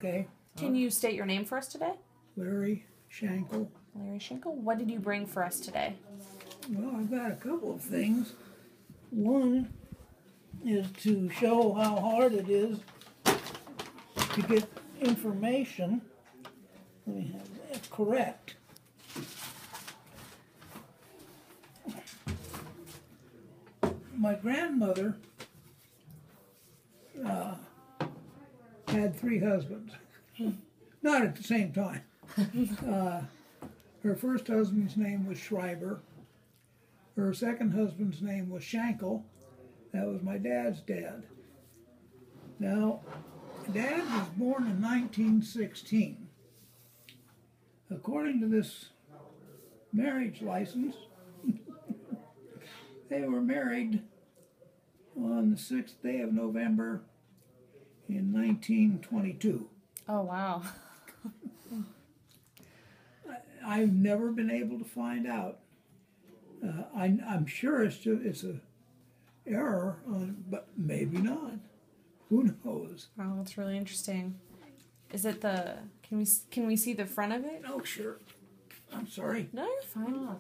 Okay. Can you state your name for us today? Larry Schenkel. Larry Schenkel. What did you bring for us today? Well, I've got a couple of things. One is to show how hard it is to get information. Let me have that correct. My grandmother had 3 husbands. Not at the same time. Her first husband's name was Schreiber. Her second husband's name was Schenkel. That was my dad's dad. Now, Dad was born in 1916. According to this marriage license, they were married on the 6th day of November in 1922. Oh, wow. I've never been able to find out. I'm sure it's a error, but maybe not. Who knows? Wow, that's really interesting. Is it the? Can we see the front of it? Oh, sure. I'm sorry. No, you're fine.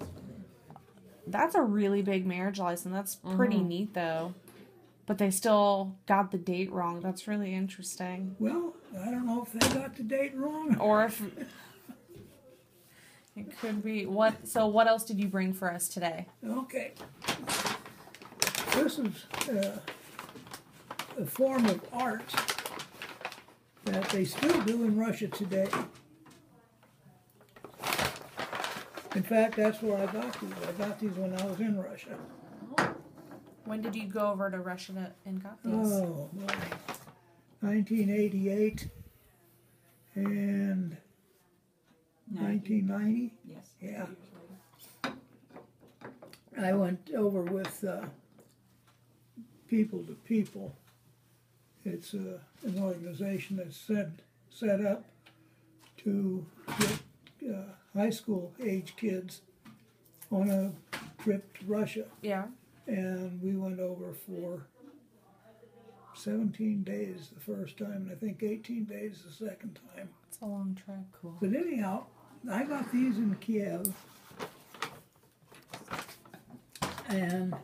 That's a really big marriage license. That's pretty neat, though. But they still got the date wrong. That's really interesting. Well, I don't know if they got the date wrong. Or if it could be. So what else did you bring for us today? Okay. This is a form of art that they still do in Russia today. In fact, that's where I got these. I got these when I was in Russia. When did you go over to Russia and got these? Oh, boy. 1988 and 1990. Yes. Yeah. I went over with People to People. It's an organization that's set up to get high school age kids on a trip to Russia. Yeah. And we went over for 17 days the first time, and I think 18 days the second time. It's a long trip. Cool. But anyhow, I got these in Kiev, and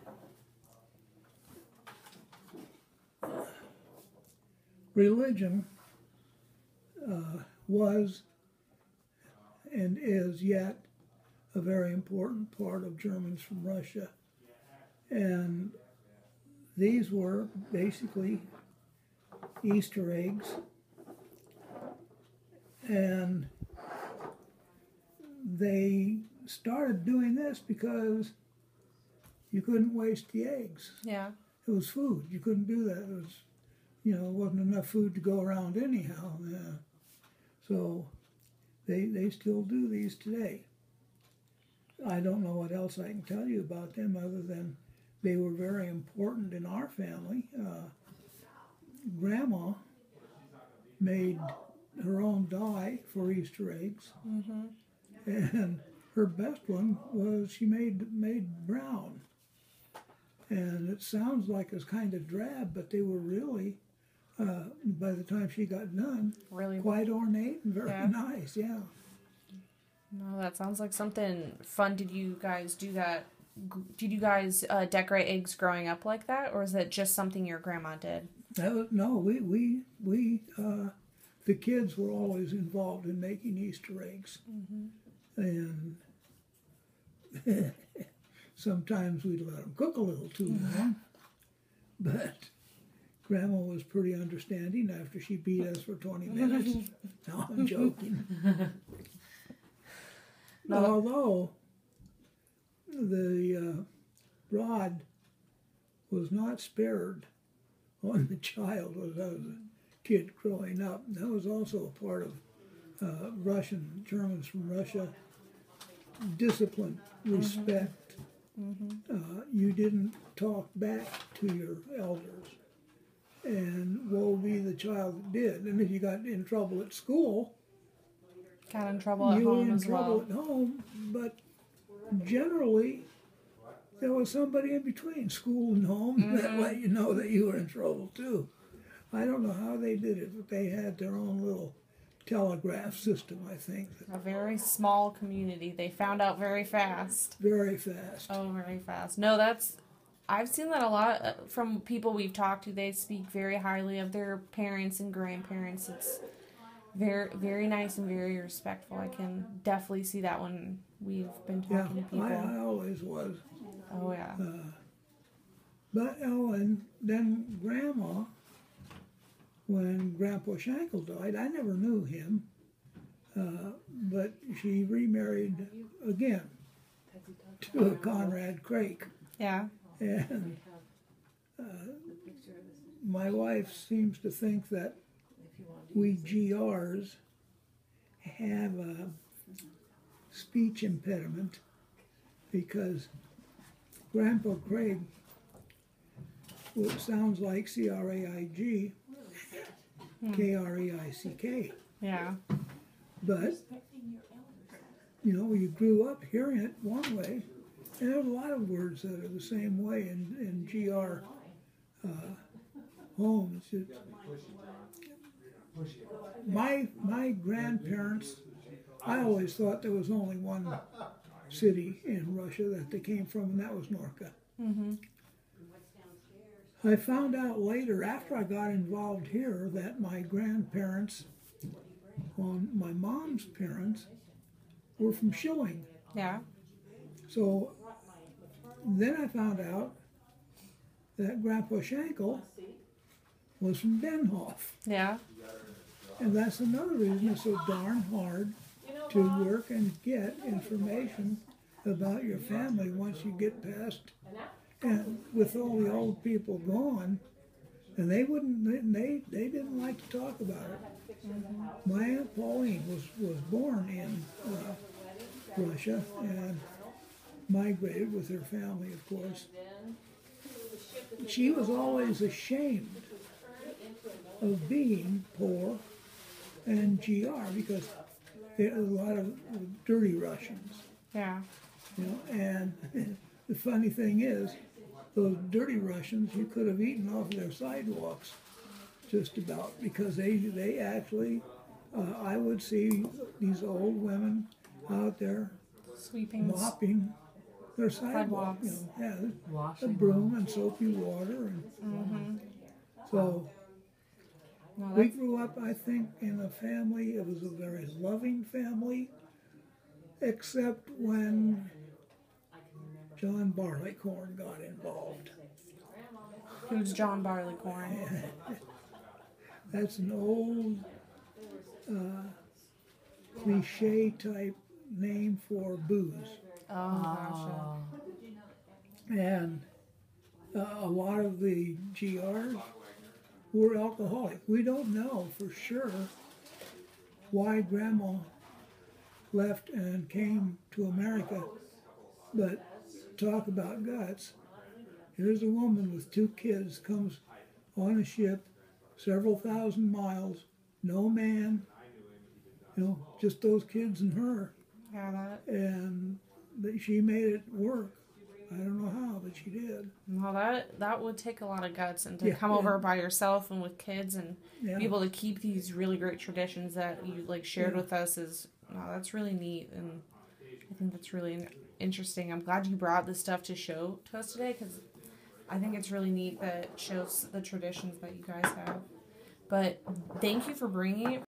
religion was and is yet a very important part of Germans from Russia. And these were basically Easter eggs. And they started doing this because you couldn't waste the eggs. Yeah. It was food. You couldn't do that. It was, it wasn't enough food to go around anyhow. So they still do these today. I don't know what else I can tell you about them other than they were very important in our family. Grandma made her own dye for Easter eggs, and her best one was she made brown. And it sounds like it's kind of drab, but they were really, by the time she got done, really quite ornate and very nice. Yeah. No, that sounds like something fun. Did you guys do that? Did you guys decorate eggs growing up like that, or is that just something your grandma did? No, we the kids were always involved in making Easter eggs, and sometimes we'd let them cook a little too long, but Grandma was pretty understanding after she beat us for 20 minutes. No, I'm joking. Although the rod was not spared on the child as I was a kid growing up. That was also a part of Germans from Russia. Discipline, respect. You didn't talk back to your elders. And woe be the child that did. And if you got in trouble at school, got in trouble at home as well. You were in trouble at home, but generally there was somebody in between school and home that let you know that you were in trouble too. I don't know how they did it, but they had their own little telegraph system, I think. A very small community. They found out very fast. Very fast. Oh, very fast. No, I've seen that a lot from people we've talked to. They speak very highly of their parents and grandparents. It's very, very nice and very respectful. I can definitely see that when we've been talking to people. I always was. Oh, yeah. But, and then Grandma, when Grandpa Schenkel died, I never knew him, but she remarried again to a Conrad Craik. Yeah. And my wife seems to think that we GRs have a speech impediment because Grandpa Craig, which sounds like Craig, Kreick. Yeah. But, you grew up hearing it one way, and there's a lot of words that are the same way in GR homes. My grandparents, I always thought there was only one city in Russia that they came from, and that was Norka. Mm-hmm. I found out later, after I got involved here, that my grandparents, on my mom's parents, were from Schilling. Yeah. So then I found out that Grandpa Schenkel was from Denhoff. Yeah. And that's another reason it's so darn hard to work and get information about your family once you get past. And with all the old people gone, and they didn't like to talk about it. Mm-hmm. My Aunt Pauline was born in Russia and migrated with her family, of course. She was always ashamed of being poor and GR because there was a lot of dirty Russians. Yeah. And the funny thing is, those dirty Russians, you could have eaten off their sidewalks, just about, because they actually, I would see these old women out there sweeping, mopping their sidewalks. A broom and soapy water, and so we grew up, I think, in a family. It was a very loving family, except when John Barleycorn got involved. Who's John Barleycorn? That's an old cliche type name for booze. Oh, gotcha. And a lot of the GRs were alcoholic. We don't know for sure why Grandma left and came to America, but talk about guts. Here's a woman with 2 kids, comes on a ship several thousand miles, no man, just those kids and her. Yeah, and she made it work. I don't know how, but she did. Well, that would take a lot of guts, and to come over by yourself and with kids and be able to keep these really great traditions that you shared with us that's really neat, and I think that's really interesting. I'm glad you brought this stuff to show to us today, because I think it's really neat that it shows the traditions that you guys have. But thank you for bringing it